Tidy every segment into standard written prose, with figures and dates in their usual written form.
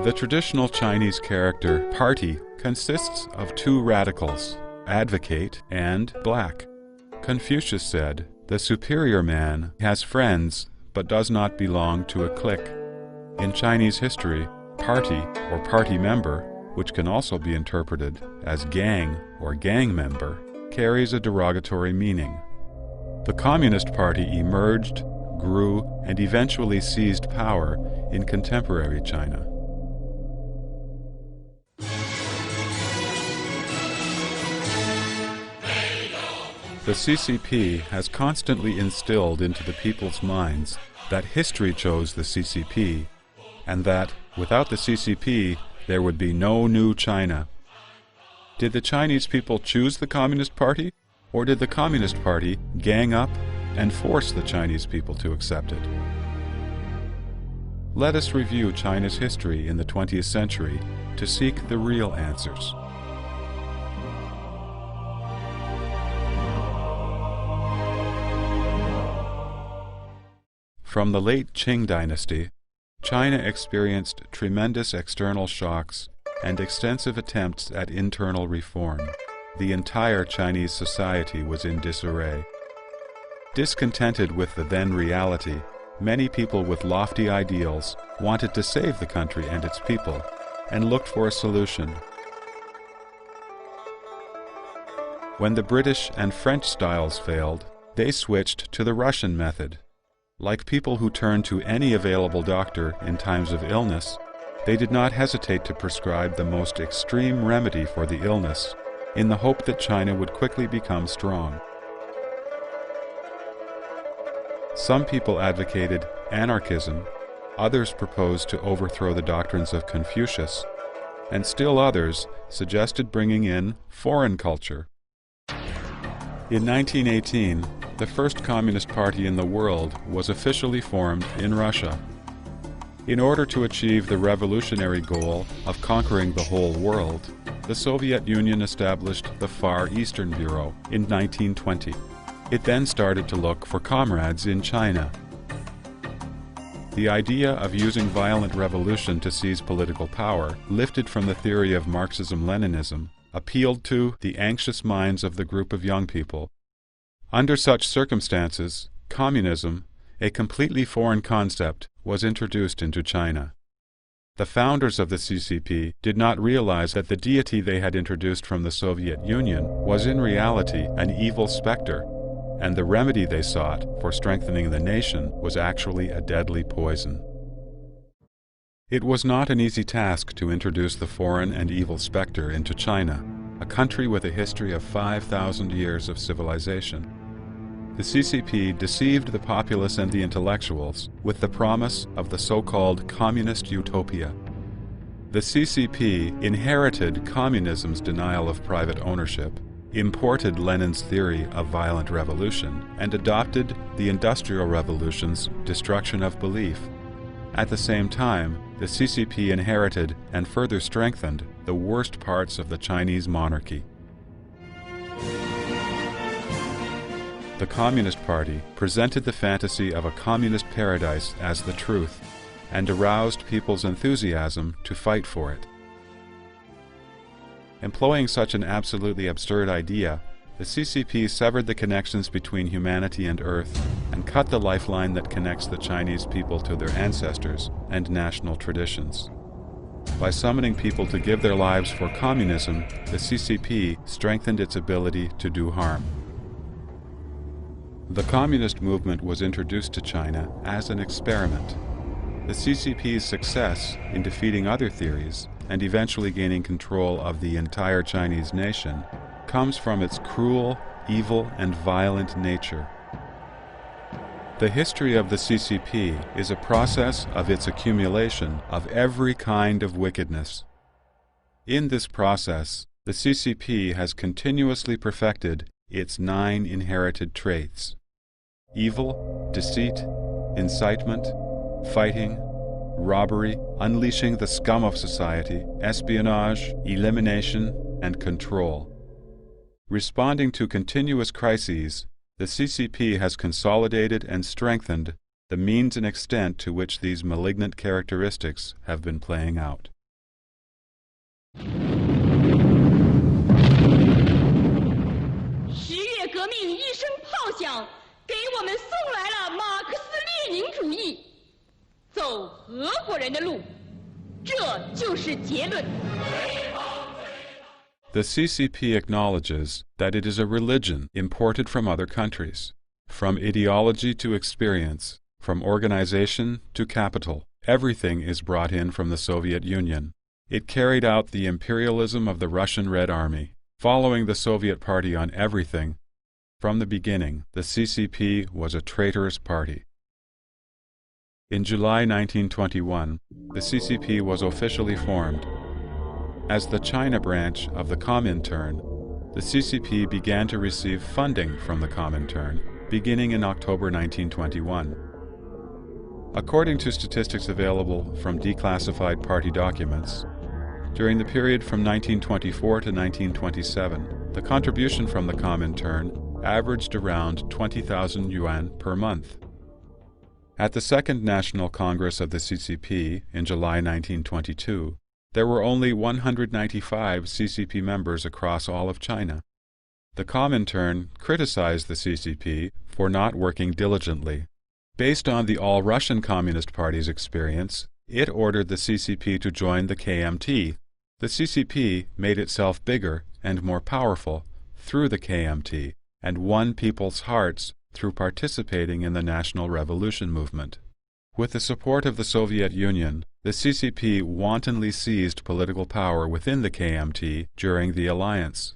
The traditional Chinese character party consists of two radicals, advocate and black. Confucius said, "The superior man has friends but does not belong to a clique." In Chinese history, party or party member, which can also be interpreted as gang or gang member, carries a derogatory meaning. The Communist Party emerged, grew, and eventually seized power in contemporary China. The CCP has constantly instilled into the people's minds that history chose the CCP, and that, without the CCP, there would be no new China. Did the Chinese people choose the Communist Party, or did the Communist Party gang up and force the Chinese people to accept it? Let us review China's history in the 20th century to seek the real answers. From the late Qing dynasty, China experienced tremendous external shocks and extensive attempts at internal reform. The entire Chinese society was in disarray. Discontented with the then reality, many people with lofty ideals wanted to save the country and its people, and looked for a solution. When the British and French styles failed, they switched to the Russian method. Like people who turned to any available doctor in times of illness, they did not hesitate to prescribe the most extreme remedy for the illness, in the hope that China would quickly become strong. Some people advocated anarchism, others proposed to overthrow the doctrines of Confucius, and still others suggested bringing in foreign culture. In 1918, the first Communist Party in the world was officially formed in Russia. In order to achieve the revolutionary goal of conquering the whole world, the Soviet Union established the Far Eastern Bureau in 1920. It then started to look for comrades in China. The idea of using violent revolution to seize political power, lifted from the theory of Marxism-Leninism, appealed to the anxious minds of the group of young people. Under such circumstances, communism, a completely foreign concept, was introduced into China. The founders of the CCP did not realize that the deity they had introduced from the Soviet Union was in reality an evil specter, and the remedy they sought for strengthening the nation was actually a deadly poison. It was not an easy task to introduce the foreign and evil specter into China, a country with a history of 5,000 years of civilization. The CCP deceived the populace and the intellectuals with the promise of the so-called communist utopia. The CCP inherited communism's denial of private ownership, imported Lenin's theory of violent revolution, and adopted the Industrial Revolution's destruction of belief. At the same time, the CCP inherited and further strengthened the worst parts of the Chinese monarchy. The Communist Party presented the fantasy of a communist paradise as the truth, and aroused people's enthusiasm to fight for it. Employing such an absolutely absurd idea, the CCP severed the connections between humanity and Earth and cut the lifeline that connects the Chinese people to their ancestors and national traditions. By summoning people to give their lives for communism, the CCP strengthened its ability to do harm. The communist movement was introduced to China as an experiment. The CCP's success in defeating other theories and eventually gaining control of the entire Chinese nation comes from its cruel, evil, and violent nature. The history of the CCP is a process of its accumulation of every kind of wickedness. In this process, the CCP has continuously perfected its 9 inherited traits: evil, deceit, incitement, fighting, robbery, unleashing the scum of society, espionage, elimination, and control. Responding to continuous crises, the CCP has consolidated and strengthened the means and extent to which these malignant characteristics have been playing out. 十月革命一声炮响，给我们送来了马克思列宁主义，走俄国人的路，这就是结论。 The CCP acknowledges that it is a religion imported from other countries. From ideology to experience, from organization to capital, everything is brought in from the Soviet Union. It carried out the imperialism of the Russian Red Army, following the Soviet Party on everything. From the beginning, the CCP was a traitorous party. In July 1921, the CCP was officially formed. As the China branch of the Comintern, the CCP began to receive funding from the Comintern, beginning in October 1921. According to statistics available from declassified party documents, during the period from 1924 to 1927, the contribution from the Comintern averaged around 20,000 yuan per month. At the Second National Congress of the CCP in July 1922, there were only 195 CCP members across all of China. The Comintern criticized the CCP for not working diligently. Based on the All-Russian Communist Party's experience, it ordered the CCP to join the KMT. The CCP made itself bigger and more powerful through the KMT and won people's hearts through participating in the National Revolution movement. With the support of the Soviet Union, the CCP wantonly seized political power within the KMT during the alliance.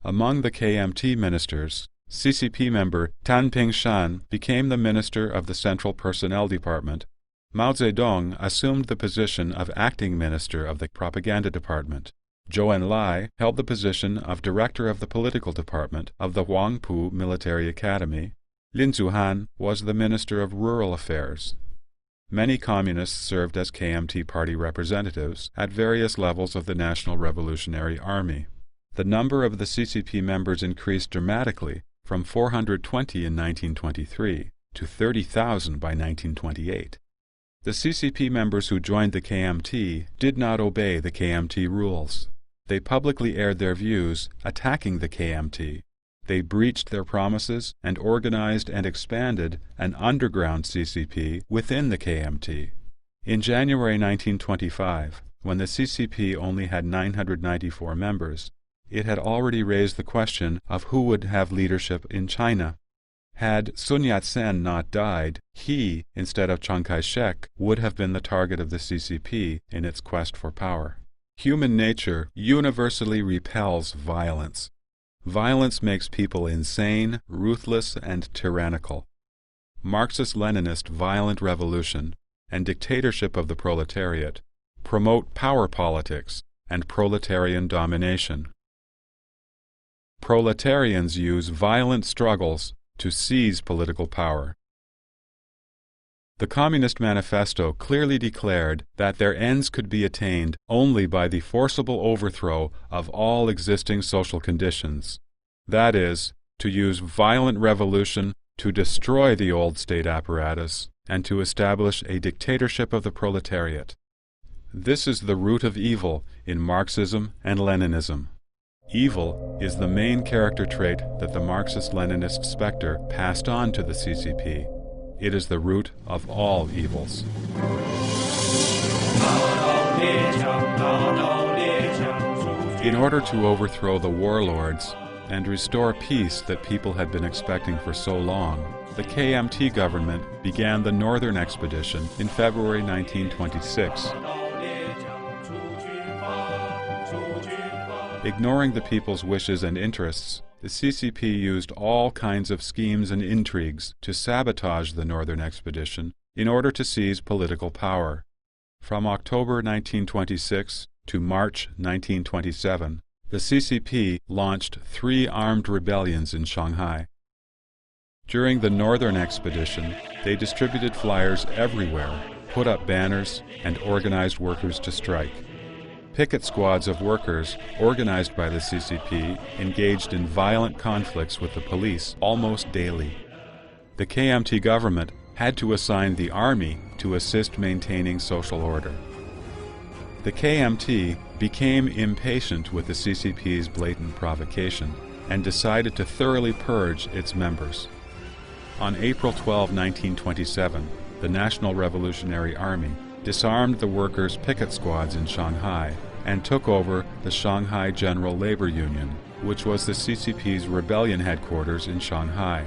Among the KMT ministers, CCP member Tan Pingshan became the minister of the Central Personnel Department. Mao Zedong assumed the position of acting minister of the Propaganda Department. Zhou Enlai held the position of director of the political department of the Huangpu Military Academy. Lin Zuhan was the minister of rural affairs. Many communists served as KMT party representatives at various levels of the National Revolutionary Army. The number of the CCP members increased dramatically from 420 in 1923 to 30,000 by 1928. The CCP members who joined the KMT did not obey the KMT rules. They publicly aired their views, attacking the KMT. They breached their promises and organized and expanded an underground CCP within the KMT. In January 1925, when the CCP only had 994 members, it had already raised the question of who would have leadership in China. Had Sun Yat-sen not died, he, instead of Chiang Kai-shek, would have been the target of the CCP in its quest for power. Human nature universally repels violence. Violence makes people insane, ruthless, and tyrannical. Marxist-Leninist violent revolution and dictatorship of the proletariat promote power politics and proletarian domination. Proletarians use violent struggles to seize political power. The Communist Manifesto clearly declared that their ends could be attained only by the forcible overthrow of all existing social conditions. That is, to use violent revolution to destroy the old state apparatus and to establish a dictatorship of the proletariat. This is the root of evil in Marxism and Leninism. Evil is the main character trait that the Marxist-Leninist spectre passed on to the CCP. It is the root of all evils. In order to overthrow the warlords and restore peace that people had been expecting for so long, the KMT government began the Northern Expedition in February 1926. Ignoring the people's wishes and interests, the CCP used all kinds of schemes and intrigues to sabotage the Northern Expedition in order to seize political power. From October 1926 to March 1927, the CCP launched 3 armed rebellions in Shanghai. During the Northern Expedition, they distributed flyers everywhere, put up banners, and organized workers to strike. Picket squads of workers, organized by the CCP, engaged in violent conflicts with the police almost daily. The KMT government had to assign the army to assist maintaining social order. The KMT became impatient with the CCP's blatant provocation and decided to thoroughly purge its members. On April 12, 1927, the National Revolutionary Army disarmed the workers' picket squads in Shanghai and took over the Shanghai General Labor Union, which was the CCP's rebellion headquarters in Shanghai.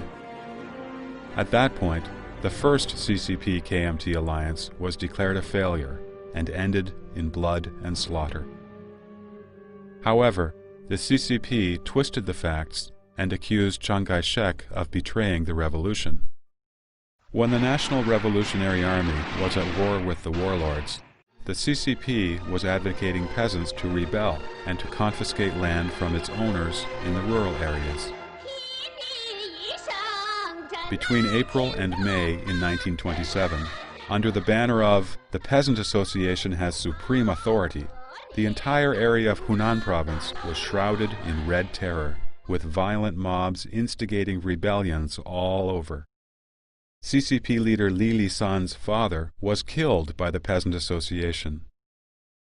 At that point, the first CCP-KMT alliance was declared a failure and ended in blood and slaughter. However, the CCP twisted the facts and accused Chiang Kai-shek of betraying the revolution. When the National Revolutionary Army was at war with the warlords, the CCP was advocating peasants to rebel and to confiscate land from its owners in the rural areas. Between April and May in 1927, under the banner of "The Peasant Association has supreme authority," the entire area of Hunan province was shrouded in red terror, with violent mobs instigating rebellions all over. CCP leader Li Lisan's father was killed by the Peasant Association.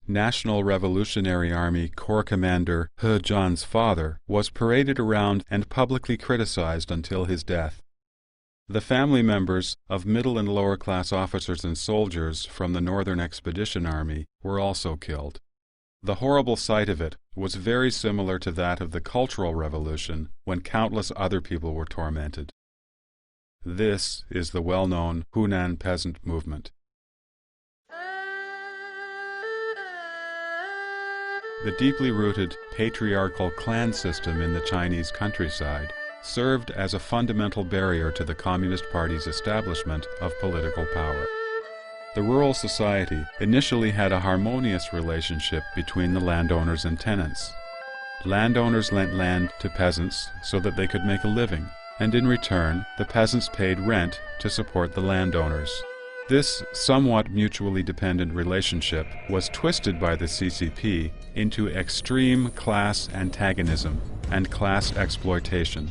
National Revolutionary Army Corps Commander He Zhan's father was paraded around and publicly criticized until his death. The family members of middle and lower class officers and soldiers from the Northern Expedition Army were also killed. The horrible sight of it was very similar to that of the Cultural Revolution, when countless other people were tormented. This is the well-known Hunan peasant movement. The deeply rooted patriarchal clan system in the Chinese countryside served as a fundamental barrier to the Communist Party's establishment of political power. The rural society initially had a harmonious relationship between the landowners and tenants. Landowners lent land to peasants so that they could make a living, and in return, the peasants paid rent to support the landowners. This somewhat mutually dependent relationship was twisted by the CCP into extreme class antagonism and class exploitation.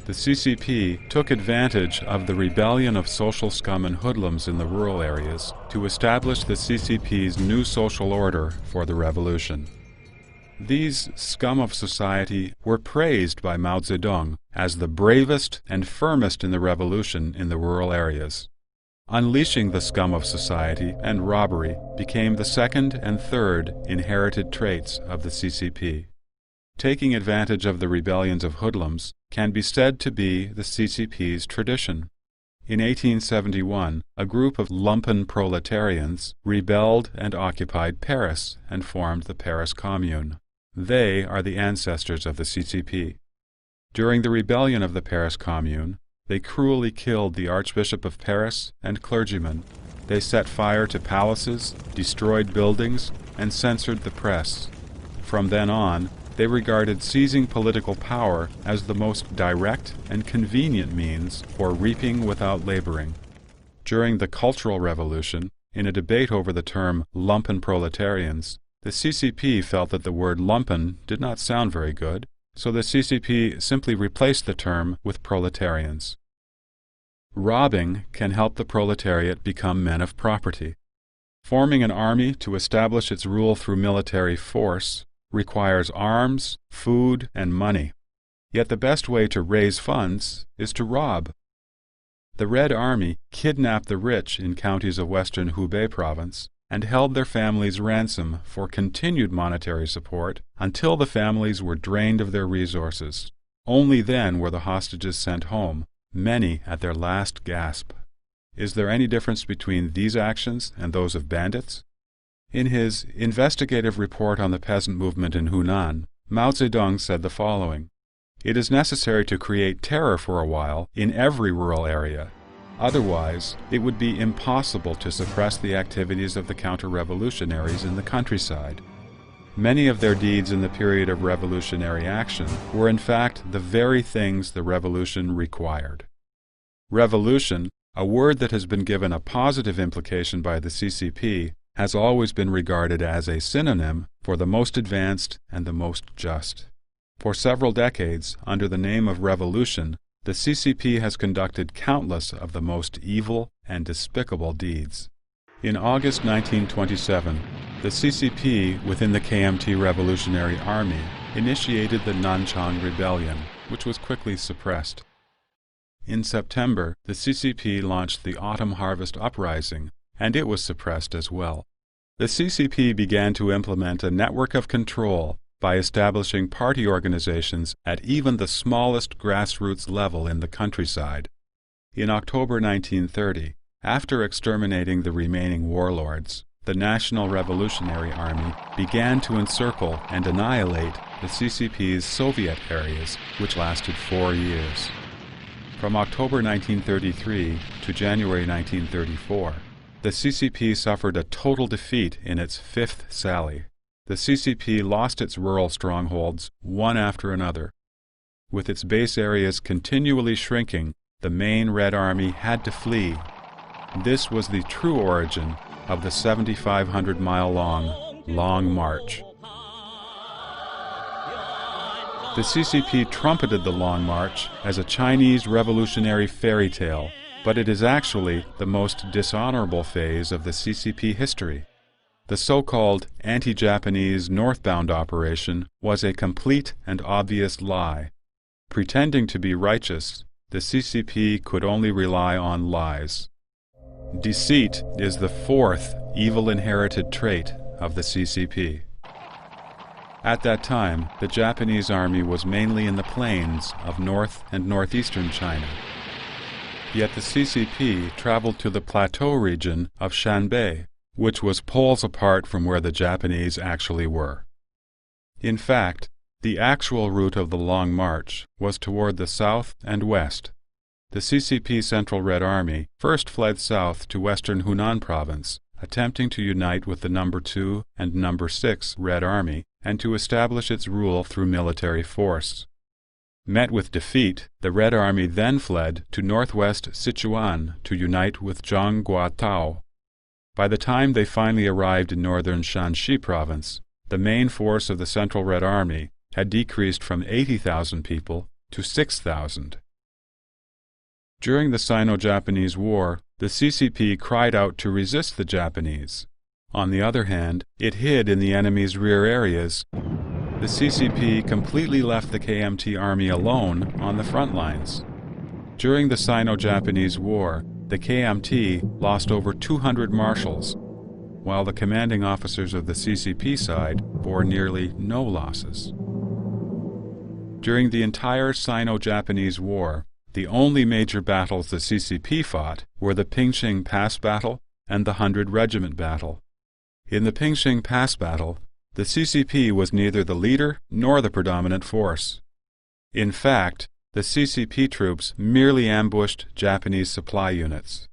The CCP took advantage of the rebellion of social scum and hoodlums in the rural areas to establish the CCP's new social order for the revolution. These scum of society were praised by Mao Zedong as the bravest and firmest in the revolution in the rural areas. Unleashing the scum of society and robbery became the second and third inherited traits of the CCP. Taking advantage of the rebellions of hoodlums can be said to be the CCP's tradition. In 1871, a group of lumpen proletarians rebelled and occupied Paris and formed the Paris Commune. They are the ancestors of the CCP. During the rebellion of the Paris Commune, they cruelly killed the Archbishop of Paris and clergymen. They set fire to palaces, destroyed buildings, and censored the press. From then on, they regarded seizing political power as the most direct and convenient means for reaping without laboring. During the Cultural Revolution, in a debate over the term lumpen proletarians, the CCP felt that the word lumpen did not sound very good, so the CCP simply replaced the term with proletarians. Robbing can help the proletariat become men of property. Forming an army to establish its rule through military force requires arms, food, and money. Yet the best way to raise funds is to rob. The Red Army kidnapped the rich in counties of western Hubei province and held their families ransom for continued monetary support until the families were drained of their resources. Only then were the hostages sent home, many at their last gasp. Is there any difference between these actions and those of bandits? In his investigative report on the peasant movement in Hunan, Mao Zedong said the following: "It is necessary to create terror for a while in every rural area. Otherwise, it would be impossible to suppress the activities of the counter-revolutionaries in the countryside. Many of their deeds in the period of revolutionary action were in fact the very things the revolution required." Revolution, a word that has been given a positive implication by the CCP, has always been regarded as a synonym for the most advanced and the most just. For several decades, under the name of revolution, the CCP has conducted countless of the most evil and despicable deeds. In August 1927, the CCP within the KMT Revolutionary Army initiated the Nanchang Rebellion, which was quickly suppressed. In September, the CCP launched the Autumn Harvest Uprising, and it was suppressed as well. The CCP began to implement a network of control by establishing party organizations at even the smallest grassroots level in the countryside. In October 1930, after exterminating the remaining warlords, the National Revolutionary Army began to encircle and annihilate the CCP's Soviet areas, which lasted 4 years. From October 1933 to January 1934, the CCP suffered a total defeat in its fifth sally. The CCP lost its rural strongholds one after another. With its base areas continually shrinking, the main Red Army had to flee. This was the true origin of the 7,500-mile-long Long March. The CCP trumpeted the Long March as a Chinese revolutionary fairy tale, but it is actually the most dishonorable phase of the CCP history. The so-called anti-Japanese northbound operation was a complete and obvious lie. Pretending to be righteous, the CCP could only rely on lies. Deceit is the fourth evil inherited trait of the CCP. At that time, the Japanese army was mainly in the plains of north and northeastern China. Yet the CCP traveled to the plateau region of Shanbei, which was poles apart from where the Japanese actually were. In fact, the actual route of the Long March was toward the south and west. The CCP Central Red Army first fled south to western Hunan Province, attempting to unite with the No. 2 and No. 6 Red Army and to establish its rule through military force. Met with defeat, the Red Army then fled to northwest Sichuan to unite with Zhang Guotao. By the time they finally arrived in northern Shanxi Province, the main force of the Central Red Army had decreased from 80,000 people to 6,000. During the Sino-Japanese War, the CCP cried out to resist the Japanese. On the other hand, it hid in the enemy's rear areas. The CCP completely left the KMT army alone on the front lines. During the Sino-Japanese War, the KMT lost over 200 marshals, while the commanding officers of the CCP side bore nearly no losses. During the entire Sino-Japanese War, the only major battles the CCP fought were the Pingxing Pass Battle and the 100 Regiment Battle. In the Pingxing Pass Battle, the CCP was neither the leader nor the predominant force. In fact, the CCP troops merely ambushed Japanese supply units.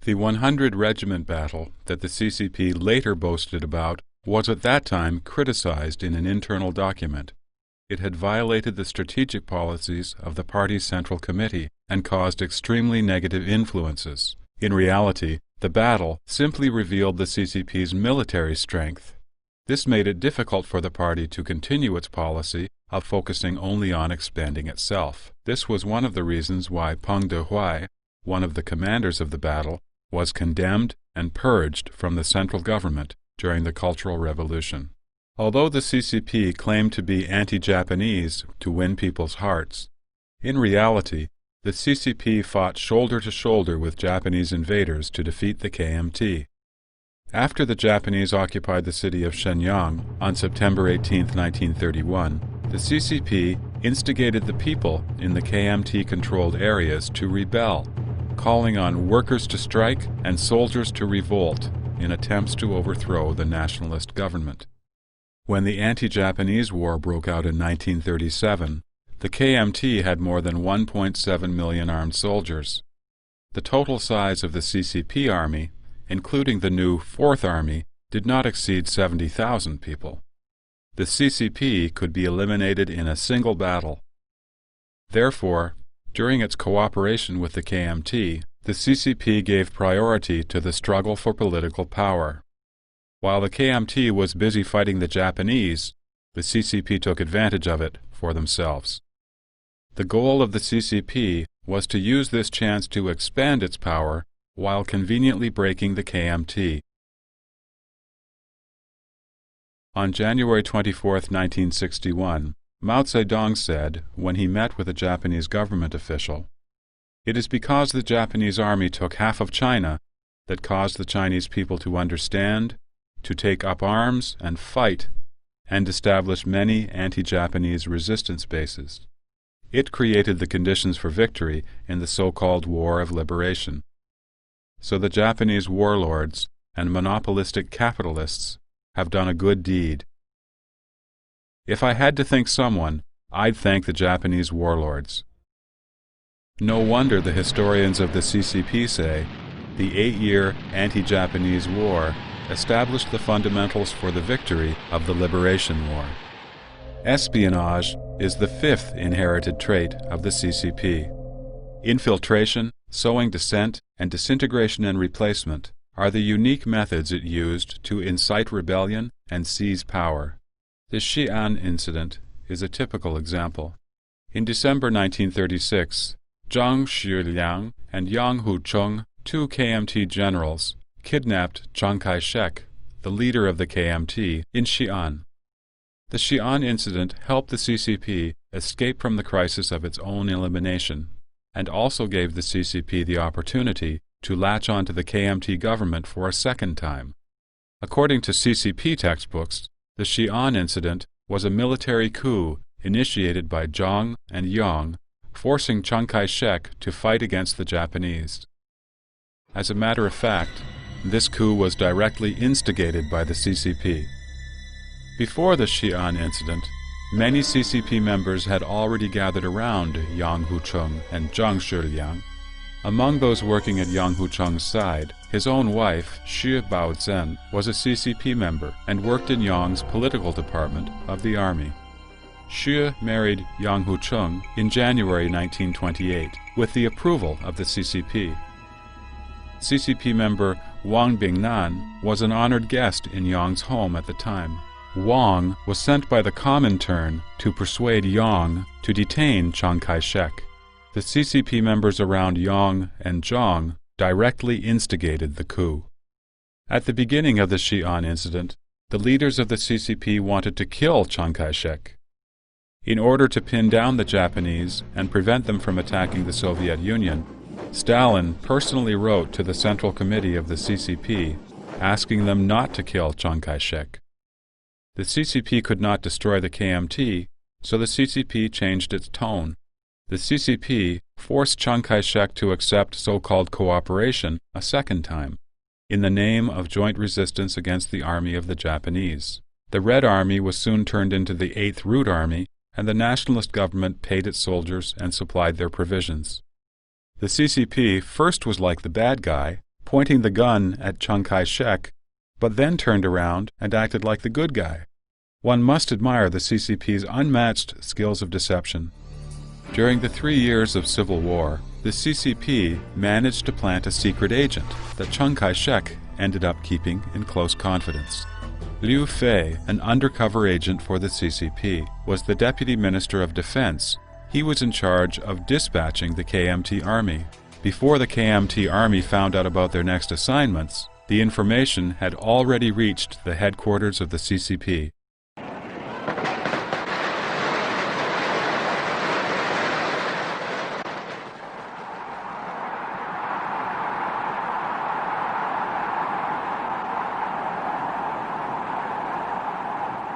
The 100 Regiment Battle that the CCP later boasted about was at that time criticized in an internal document. It had violated the strategic policies of the party's Central Committee and caused extremely negative influences. In reality, the battle simply revealed the CCP's military strength. This made it difficult for the party to continue its policy of focusing only on expanding itself. This was one of the reasons why Peng Dehuai, one of the commanders of the battle, was condemned and purged from the central government during the Cultural Revolution. Although the CCP claimed to be anti-Japanese to win people's hearts, in reality, the CCP fought shoulder to shoulder with Japanese invaders to defeat the KMT. After the Japanese occupied the city of Shenyang on September 18, 1931, the CCP instigated the people in the KMT-controlled areas to rebel, calling on workers to strike and soldiers to revolt in attempts to overthrow the nationalist government. When the anti-Japanese war broke out in 1937, the KMT had more than 1.7 million armed soldiers. The total size of the CCP army, including the new Fourth Army, did not exceed 70,000 people. The CCP could be eliminated in a single battle. Therefore, during its cooperation with the KMT, the CCP gave priority to the struggle for political power. While the KMT was busy fighting the Japanese, the CCP took advantage of it for themselves. The goal of the CCP was to use this chance to expand its power while conveniently breaking the KMT. On January 24, 1961, Mao Zedong said, when he met with a Japanese government official, "It is because the Japanese army took half of China that caused the Chinese people to understand, to take up arms and fight, and establish many anti-Japanese resistance bases. It created the conditions for victory in the so-called War of Liberation. So the Japanese warlords and monopolistic capitalists have done a good deed. If I had to thank someone, I'd thank the Japanese warlords." No wonder the historians of the CCP say the 8-year anti-Japanese war established the fundamentals for the victory of the Liberation War. Espionage is the fifth inherited trait of the CCP. Infiltration, sowing dissent, and disintegration and replacement are the unique methods it used to incite rebellion and seize power. The Xi'an incident is a typical example. In December 1936, Zhang Shiliang and Yang Hucheng, two KMT generals, kidnapped Chiang Kai-shek, the leader of the KMT, in Xi'an. The Xi'an incident helped the CCP escape from the crisis of its own elimination, and also gave the CCP the opportunity to latch onto the KMT government for a second time. According to CCP textbooks, the Xi'an incident was a military coup initiated by Jiang and Yang, forcing Chiang Kai-shek to fight against the Japanese. As a matter of fact, this coup was directly instigated by the CCP. Before the Xi'an incident, many CCP members had already gathered around Yang Hucheng and Zhang Shiliang. Among those working at Yang Hucheng's side, his own wife, Xu Baozhen, was a CCP member and worked in Yang's political department of the army. Xu married Yang Hucheng in January 1928 with the approval of the CCP. CCP member Wang Bingnan was an honored guest in Yang's home at the time. Wang was sent by the Comintern to persuade Yang to detain Chiang Kai-shek. The CCP members around Yang and Zhang directly instigated the coup. At the beginning of the Xi'an incident, the leaders of the CCP wanted to kill Chiang Kai-shek. In order to pin down the Japanese and prevent them from attacking the Soviet Union, Stalin personally wrote to the Central Committee of the CCP asking them not to kill Chiang Kai-shek. The CCP could not destroy the KMT, so the CCP changed its tone. The CCP forced Chiang Kai-shek to accept so-called cooperation a second time, in the name of joint resistance against the army of the Japanese. The Red Army was soon turned into the 8th Root Army, and the nationalist government paid its soldiers and supplied their provisions. The CCP first was like the bad guy, pointing the gun at Chiang Kai-shek, but then turned around and acted like the good guy. One must admire the CCP's unmatched skills of deception. During the 3 years of civil war, the CCP managed to plant a secret agent that Chiang Kai-shek ended up keeping in close confidence. Liu Fei, an undercover agent for the CCP, was the Deputy Minister of Defense. He was in charge of dispatching the KMT army. Before the KMT army found out about their next assignments, the information had already reached the headquarters of the CCP.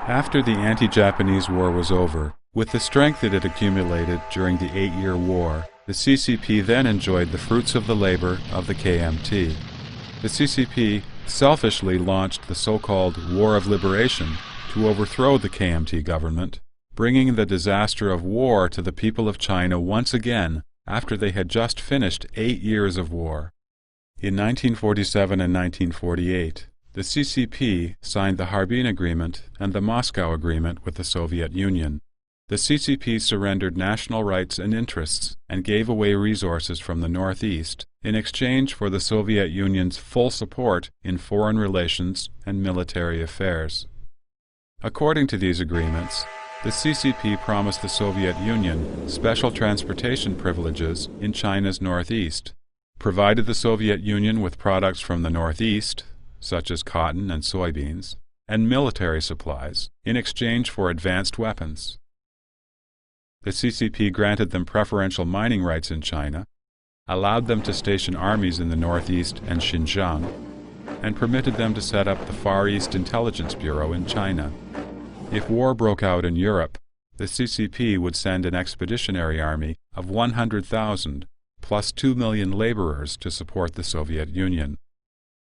After the anti-Japanese war was over, with the strength it had accumulated during the 8-year war, the CCP then enjoyed the fruits of the labor of the KMT. The CCP selfishly launched the so-called War of Liberation to overthrow the KMT government, bringing the disaster of war to the people of China once again after they had just finished 8 years of war. In 1947 and 1948, the CCP signed the Harbin Agreement and the Moscow Agreement with the Soviet Union. The CCP surrendered national rights and interests and gave away resources from the Northeast in exchange for the Soviet Union's full support in foreign relations and military affairs. According to these agreements, The CCP promised the Soviet Union special transportation privileges in China's northeast, provided the Soviet Union with products from the northeast, such as cotton and soybeans, and military supplies in exchange for advanced weapons. The CCP granted them preferential mining rights in China, allowed them to station armies in the northeast and Xinjiang, and permitted them to set up the Far East Intelligence Bureau in China. If war broke out in Europe, the CCP would send an expeditionary army of 100,000 plus 2 million laborers to support the Soviet Union.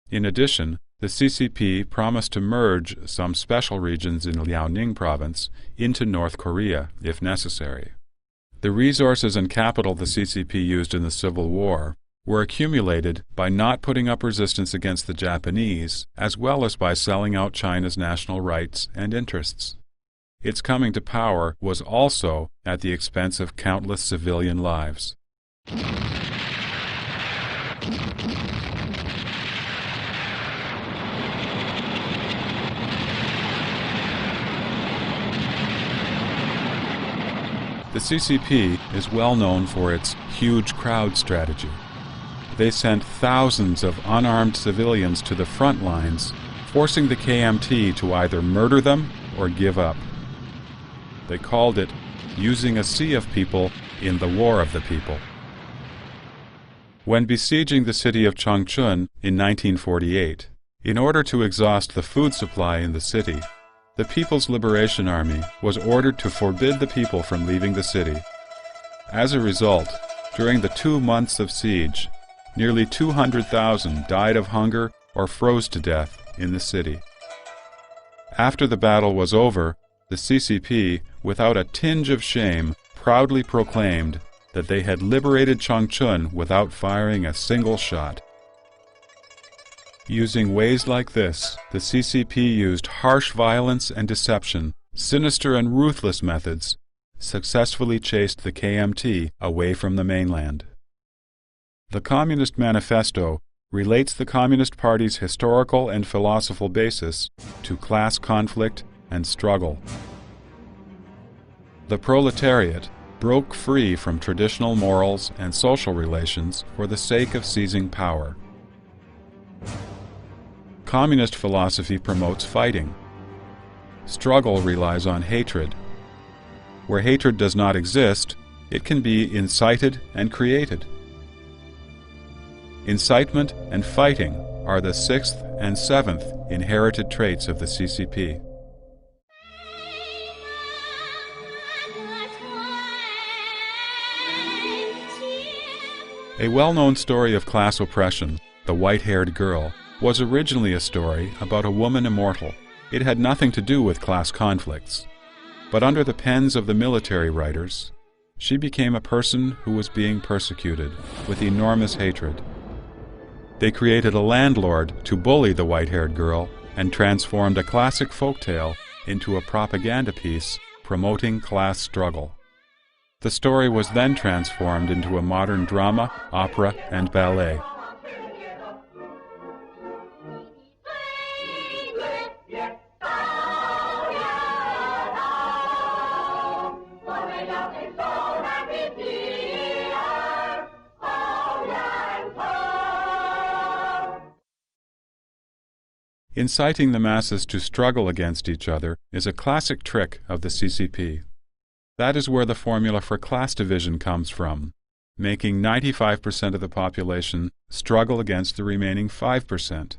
In addition, the CCP promised to merge some special regions in Liaoning province into North Korea, if necessary. The resources and capital the CCP used in the Civil War were accumulated by not putting up resistance against the Japanese, as well as by selling out China's national rights and interests. Its coming to power was also at the expense of countless civilian lives. The CCP is well known for its huge crowd strategy. They sent thousands of unarmed civilians to the front lines, forcing the KMT to either murder them or give up. They called it using a sea of people in the war of the people. When besieging the city of Changchun in 1948, in order to exhaust the food supply in the city, the People's Liberation Army was ordered to forbid the people from leaving the city. As a result, during the 2 months of siege, nearly 200,000 died of hunger or froze to death in the city. After the battle was over, the CCP, without a tinge of shame, proudly proclaimed that they had liberated Changchun without firing a single shot. Using ways like this, the CCP used harsh violence and deception, sinister and ruthless methods, successfully chased the KMT away from the mainland. The Communist Manifesto relates the Communist Party's historical and philosophical basis to class conflict and struggle. The proletariat broke free from traditional morals and social relations for the sake of seizing power. Communist philosophy promotes fighting. Struggle relies on hatred. Where hatred does not exist, it can be incited and created. Incitement and fighting are the 6th and 7th inherited traits of the CCP. A well-known story of class oppression, The White-Haired Girl, was originally a story about a woman immortal. It had nothing to do with class conflicts. But under the pens of the military writers, she became a person who was being persecuted with enormous hatred. They created a landlord to bully the white-haired girl and transformed a classic folktale into a propaganda piece promoting class struggle. The story was then transformed into a modern drama, opera, and ballet. Inciting the masses to struggle against each other is a classic trick of the CCP. That is where the formula for class division comes from, making 95% of the population struggle against the remaining 5%.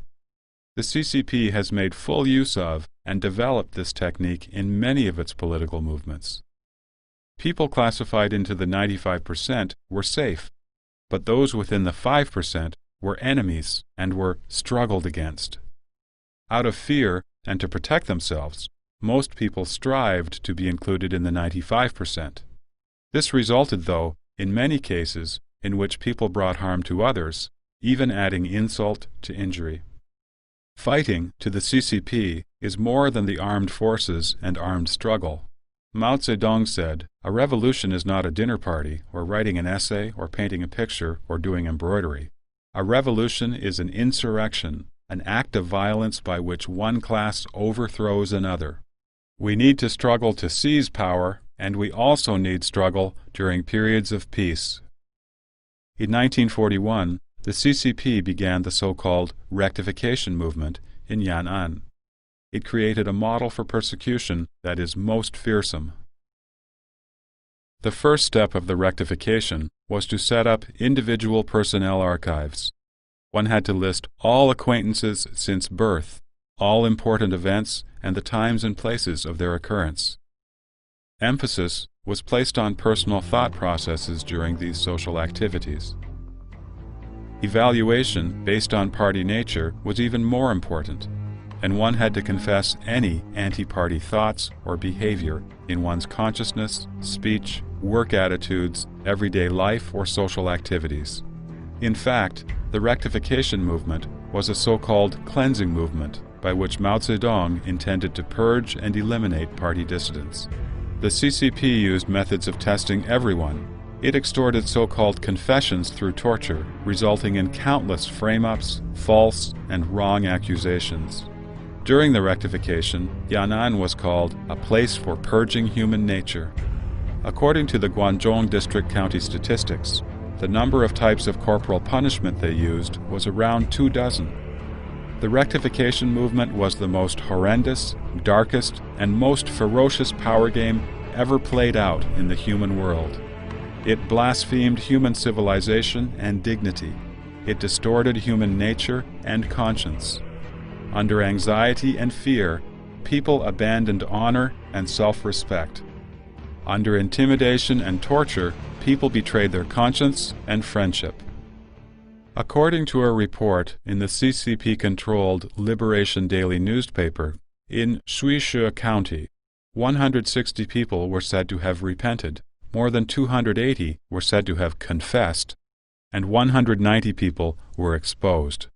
The CCP has made full use of and developed this technique in many of its political movements. People classified into the 95% were safe, but those within the 5% were enemies and were struggled against. Out of fear and to protect themselves, most people strived to be included in the 95%. This resulted, though, in many cases in which people brought harm to others, even adding insult to injury. Fighting, to the CCP, is more than the armed forces and armed struggle. Mao Zedong said, "A revolution is not a dinner party, or writing an essay, or painting a picture, or doing embroidery. A revolution is an insurrection, an act of violence by which one class overthrows another. We need to struggle to seize power, and we also need struggle during periods of peace. In 1941, the CCP began the so-called rectification movement in Yan'an. It created a model for persecution that is most fearsome. The first step of the rectification was to set up individual personnel archives. One had to list all acquaintances since birth, all important events, and the times and places of their occurrence. Emphasis was placed on personal thought processes during these social activities. Evaluation based on party nature was even more important, and one had to confess any anti-party thoughts or behavior in one's consciousness, speech, work attitudes, everyday life, or social activities. In fact, the rectification movement was a so-called cleansing movement by which Mao Zedong intended to purge and eliminate party dissidents. The CCP used methods of testing everyone. It extorted so-called confessions through torture, resulting in countless frame-ups, false, and wrong accusations. During the rectification, Yan'an was called a place for purging human nature. According to the Guangdong District County statistics, the number of types of corporal punishment they used was around 24. The rectification movement was the most horrendous, darkest, and most ferocious power game ever played out in the human world. It blasphemed human civilization and dignity. It distorted human nature and conscience. Under anxiety and fear, people abandoned honor and self-respect. Under intimidation and torture, people betrayed their conscience and friendship. According to a report in the CCP-controlled Liberation Daily newspaper, in Shuishe County, 160 people were said to have repented, more than 280 were said to have confessed, and 190 people were exposed.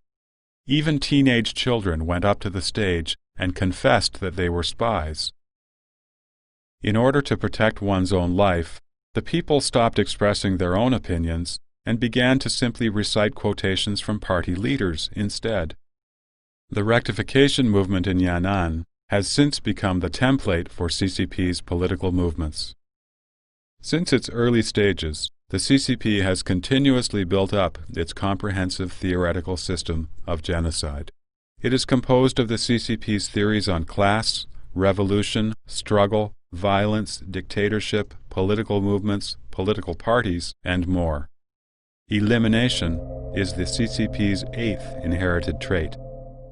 Even teenage children went up to the stage and confessed that they were spies. In order to protect one's own life, the people stopped expressing their own opinions and began to simply recite quotations from party leaders instead. The rectification movement in Yan'an has since become the template for CCP's political movements. Since its early stages, the CCP has continuously built up its comprehensive theoretical system of genocide. It is composed of the CCP's theories on class, revolution, struggle, violence, dictatorship, political movements, political parties, and more. Elimination is the CCP's 8th inherited trait.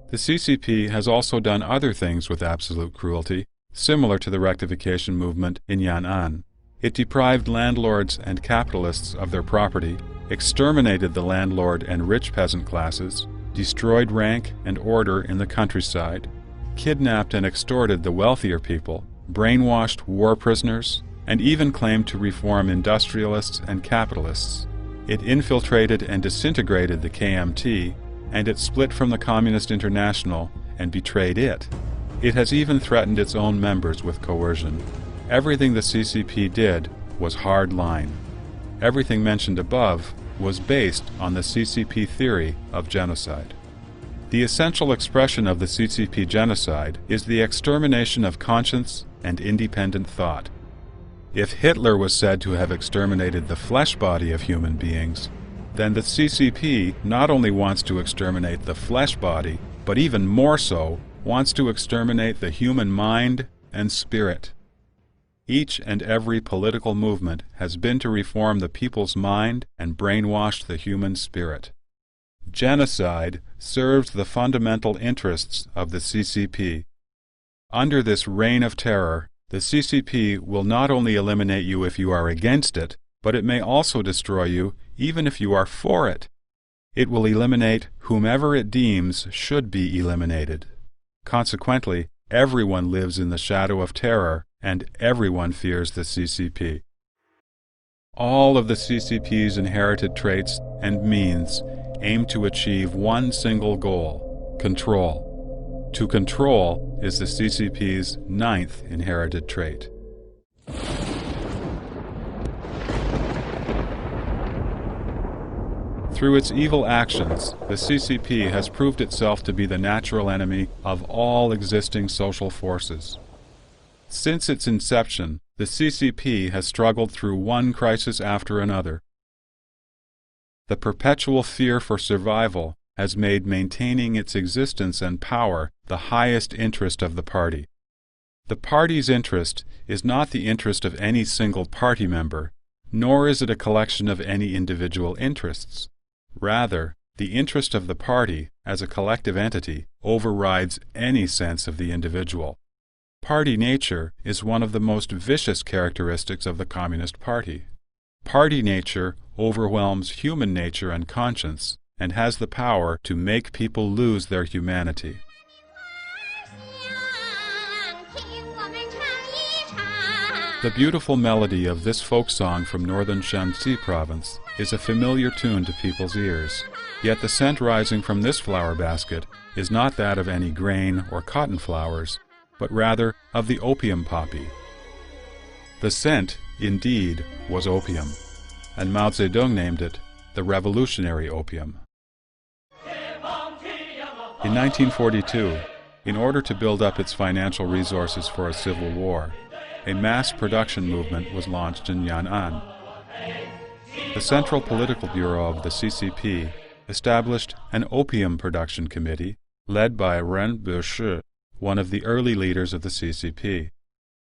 The CCP has also done other things with absolute cruelty, similar to the rectification movement in Yan'an. It deprived landlords and capitalists of their property, exterminated the landlord and rich peasant classes, destroyed rank and order in the countryside, kidnapped and extorted the wealthier people, brainwashed war prisoners, and even claimed to reform industrialists and capitalists. It infiltrated and disintegrated the KMT, and it split from the Communist International and betrayed it. It has even threatened its own members with coercion. Everything the CCP did was hard line. Everything mentioned above was based on the CCP theory of genocide. The essential expression of the CCP genocide is the extermination of conscience and independent thought. If Hitler was said to have exterminated the flesh body of human beings, then the CCP not only wants to exterminate the flesh body, but even more so, wants to exterminate the human mind and spirit. Each and every political movement has been to reform the people's mind and brainwash the human spirit. Genocide serves the fundamental interests of the CCP. Under this reign of terror, the CCP will not only eliminate you if you are against it, but it may also destroy you even if you are for it. It will eliminate whomever it deems should be eliminated. Consequently, everyone lives in the shadow of terror, and everyone fears the CCP. All of the CCP's inherited traits and means aim to achieve one single goal: control. To control is the CCP's 9th inherited trait. Through its evil actions, the CCP has proved itself to be the natural enemy of all existing social forces. Since its inception, the CCP has struggled through one crisis after another. The perpetual fear for survival has made maintaining its existence and power the highest interest of the party. The party's interest is not the interest of any single party member, nor is it a collection of any individual interests. Rather, the interest of the party, as a collective entity, overrides any sense of the individual. Party nature is one of the most vicious characteristics of the Communist Party. Party nature overwhelms human nature and conscience, and has the power to make people lose their humanity. The beautiful melody of this folk song from northern Shanxi province is a familiar tune to people's ears. Yet the scent rising from this flower basket is not that of any grain or cotton flowers, but rather of the opium poppy. The scent, indeed, was opium, and Mao Zedong named it the revolutionary opium. In 1942, in order to build up its financial resources for a civil war, a mass production movement was launched in Yan'an. The Central Political Bureau of the CCP established an opium production committee led by Ren Bushi, one of the early leaders of the CCP.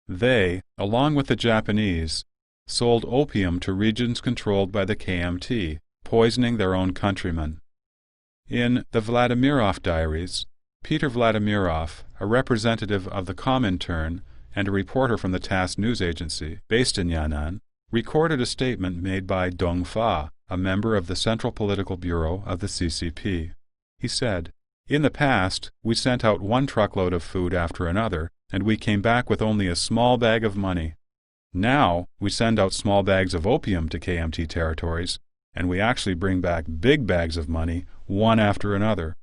They, along with the Japanese, sold opium to regions controlled by the KMT, poisoning their own countrymen. In the Vladimirov Diaries, Peter Vladimirov, a representative of the Comintern and a reporter from the TASS news agency, based in Yan'an, recorded a statement made by Dong Fa, a member of the Central Political Bureau of the CCP. He said, "In the past, we sent out one truckload of food after another, and we came back with only a small bag of money. Now, we send out small bags of opium to KMT territories, and we actually bring back big bags of money, one after another.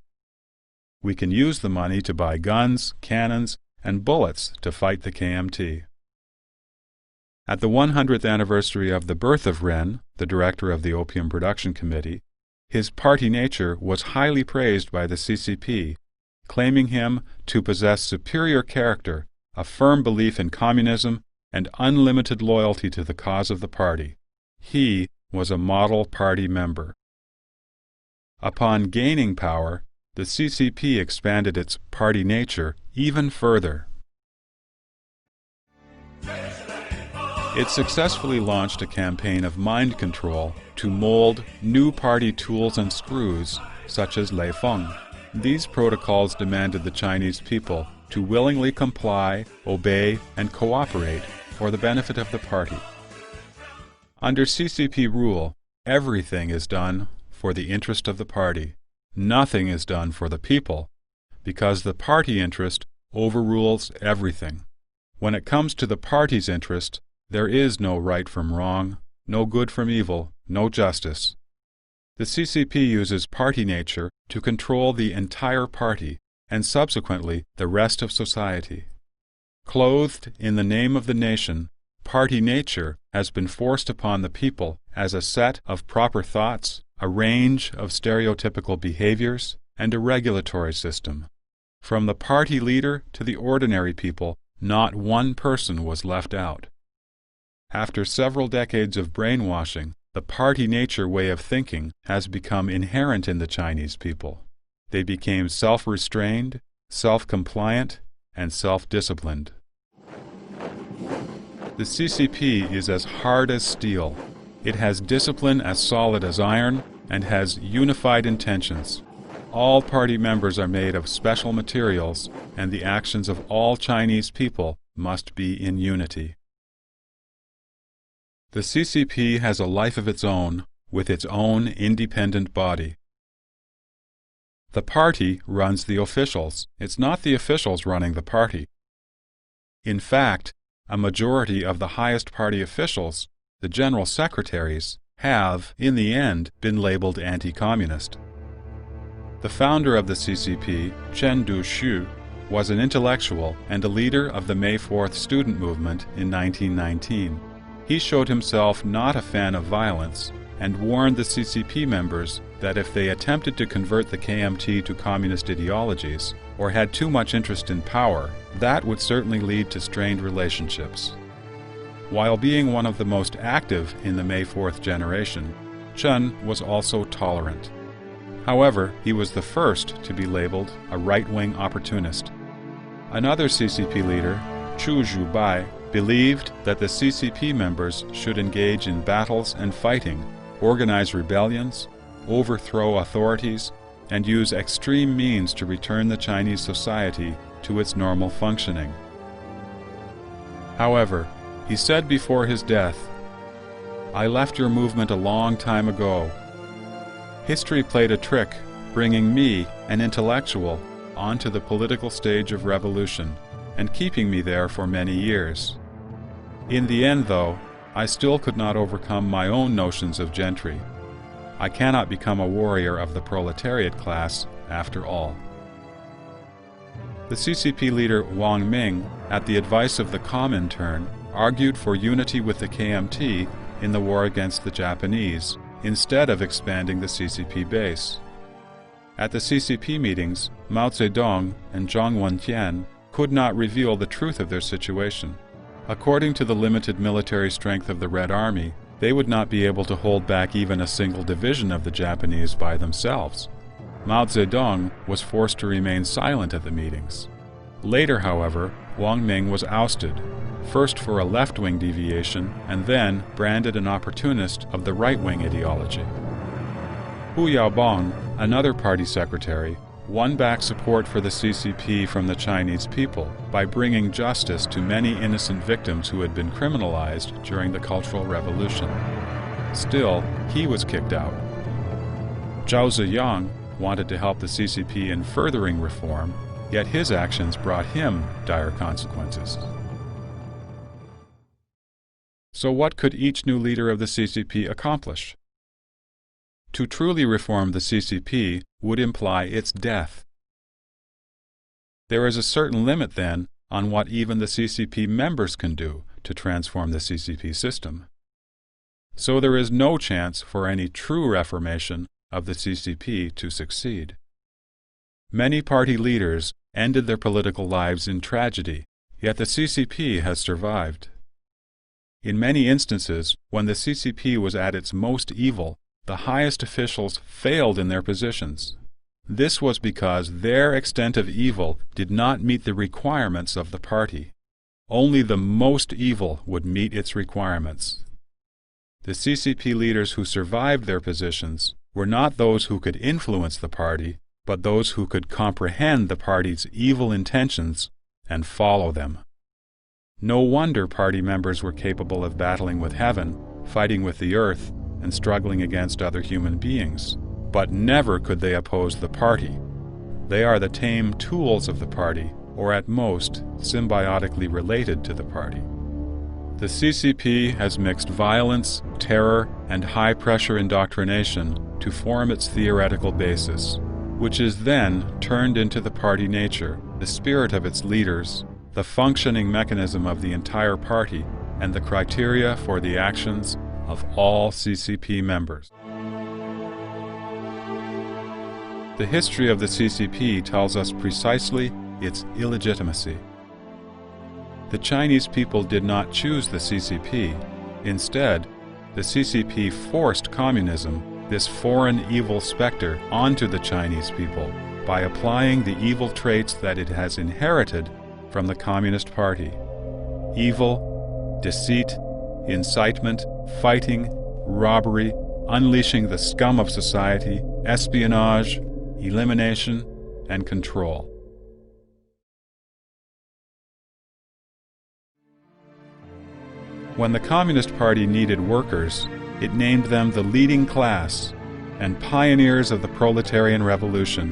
We can use the money to buy guns, cannons, and bullets to fight the KMT." At the 100th anniversary of the birth of Ren, the director of the Opium Production Committee, his party nature was highly praised by the CCP, claiming him to possess superior character, a firm belief in communism, and unlimited loyalty to the cause of the party. He was a model party member. Upon gaining power, the CCP expanded its party nature even further. It successfully launched a campaign of mind control to mold new party tools and screws, such as Lei Feng. These protocols demanded the Chinese people to willingly comply, obey, and cooperate for the benefit of the party. Under CCP rule, everything is done for the interest of the party. Nothing is done for the people, because the party interest overrules everything. When it comes to the party's interest, there is no right from wrong, no good from evil, no justice. The CCP uses party nature to control the entire party and subsequently the rest of society. Clothed in the name of the nation, party nature has been forced upon the people as a set of proper thoughts, a range of stereotypical behaviors, and a regulatory system. From the party leader to the ordinary people, not one person was left out. After several decades of brainwashing, the party nature way of thinking has become inherent in the Chinese people. They became self-restrained, self-compliant, and self-disciplined. The CCP is as hard as steel. It has discipline as solid as iron and has unified intentions. All party members are made of special materials, and the actions of all Chinese people must be in unity. The CCP has a life of its own, with its own independent body. The party runs the officials. It's not the officials running the party. In fact, a majority of the highest party officials, the general secretaries, have, in the end, been labeled anti-communist. The founder of the CCP, Chen Duxu, was an intellectual and a leader of the May 4th student movement in 1919. He showed himself not a fan of violence and warned the CCP members that if they attempted to convert the KMT to communist ideologies, or had too much interest in power, that would certainly lead to strained relationships. While being one of the most active in the May 4th generation, Chen was also tolerant. However, he was the first to be labeled a right-wing opportunist. Another CCP leader, Chu Zhubai, believed that the CCP members should engage in battles and fighting, organize rebellions, overthrow authorities, and use extreme means to return the Chinese society to its normal functioning. However, he said before his death, "I left your movement a long time ago. History played a trick, bringing me, an intellectual, onto the political stage of revolution, and keeping me there for many years. In the end, though, I still could not overcome my own notions of gentry. I cannot become a warrior of the proletariat class after all." The CCP leader Wang Ming, at the advice of the Comintern, argued for unity with the KMT in the war against the Japanese, instead of expanding the CCP base. At the CCP meetings, Mao Zedong and Zhang Wentian could not reveal the truth of their situation. According to the limited military strength of the Red Army, they would not be able to hold back even a single division of the Japanese by themselves. Mao Zedong was forced to remain silent at the meetings. Later, however, Wang Ming was ousted, first for a left-wing deviation and then branded an opportunist of the right-wing ideology. Hu Yaobang, another party secretary, won back support for the CCP from the Chinese people by bringing justice to many innocent victims who had been criminalized during the Cultural Revolution. Still, he was kicked out. Zhao Ziyang wanted to help the CCP in furthering reform, yet his actions brought him dire consequences. So what could each new leader of the CCP accomplish? To truly reform the CCP would imply its death. There is a certain limit, then, on what even the CCP members can do to transform the CCP system. So there is no chance for any true reformation of the CCP to succeed. Many party leaders ended their political lives in tragedy, yet the CCP has survived. In many instances, when the CCP was at its most evil, the highest officials failed in their positions. This was because their extent of evil did not meet the requirements of the party. Only the most evil would meet its requirements. The CCP leaders who survived their positions were not those who could influence the party, but those who could comprehend the party's evil intentions and follow them. No wonder party members were capable of battling with heaven, fighting with the earth, and struggling against other human beings. But never could they oppose the party. They are the tame tools of the party, or at most, symbiotically related to the party. The CCP has mixed violence, terror, and high-pressure indoctrination to form its theoretical basis, which is then turned into the party nature, the spirit of its leaders, the functioning mechanism of the entire party, and the criteria for the actions of all CCP members. The history of the CCP tells us precisely its illegitimacy. The Chinese people did not choose the CCP. Instead, the CCP forced communism, this foreign evil specter, onto the Chinese people by applying the evil traits that it has inherited from the Communist Party: evil, deceit, incitement, fighting, robbery, unleashing the scum of society, espionage, elimination, and control. When the Communist Party needed workers, it named them the leading class and pioneers of the proletarian revolution.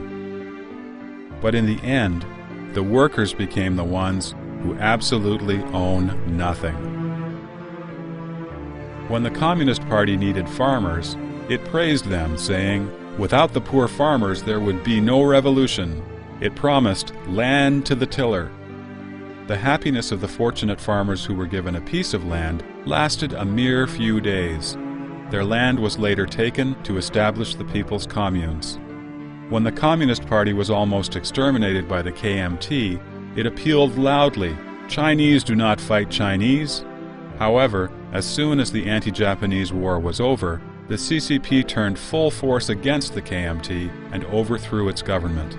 But in the end, the workers became the ones who absolutely own nothing. When the Communist Party needed farmers, it praised them, saying, "Without the poor farmers there would be no revolution." It promised land to the tiller. The happiness of the fortunate farmers who were given a piece of land lasted a mere few days. Their land was later taken to establish the People's Communes. When the Communist Party was almost exterminated by the KMT, it appealed loudly, "Chinese do not fight Chinese." However, as soon as the anti-Japanese war was over, the CCP turned full force against the KMT and overthrew its government.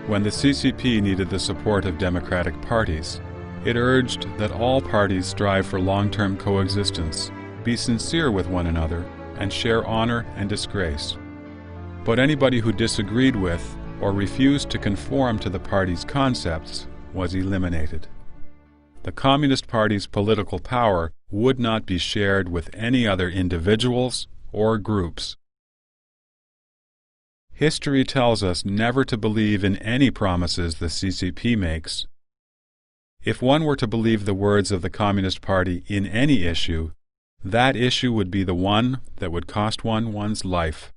When the CCP needed the support of democratic parties, it urged that all parties strive for long-term coexistence, be sincere with one another, and share honor and disgrace. But anybody who disagreed with or refused to conform to the party's concepts was eliminated. The Communist Party's political power would not be shared with any other individuals or groups. History tells us never to believe in any promises the CCP makes. If one were to believe the words of the Communist Party in any issue, that issue would be the one that would cost one one's life.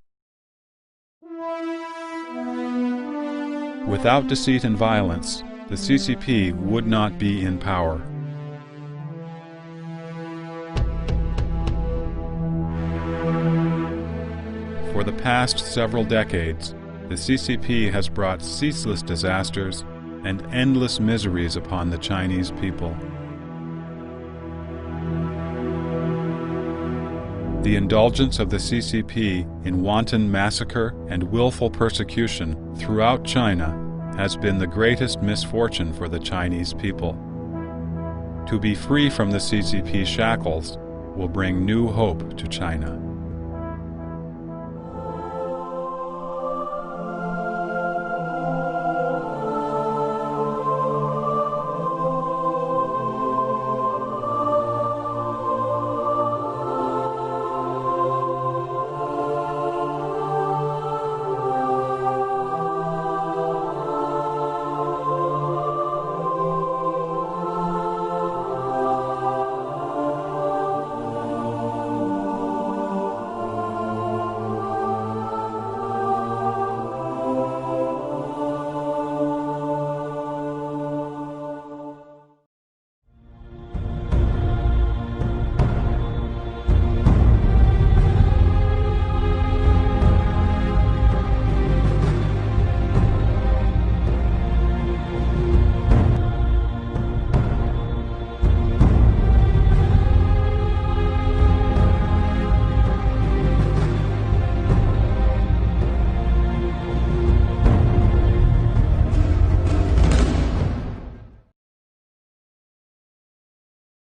Without deceit and violence, the CCP would not be in power. For the past several decades, the CCP has brought ceaseless disasters and endless miseries upon the Chinese people. The indulgence of the CCP in wanton massacre and willful persecution throughout China has been the greatest misfortune for the Chinese people. To be free from the CCP shackles will bring new hope to China.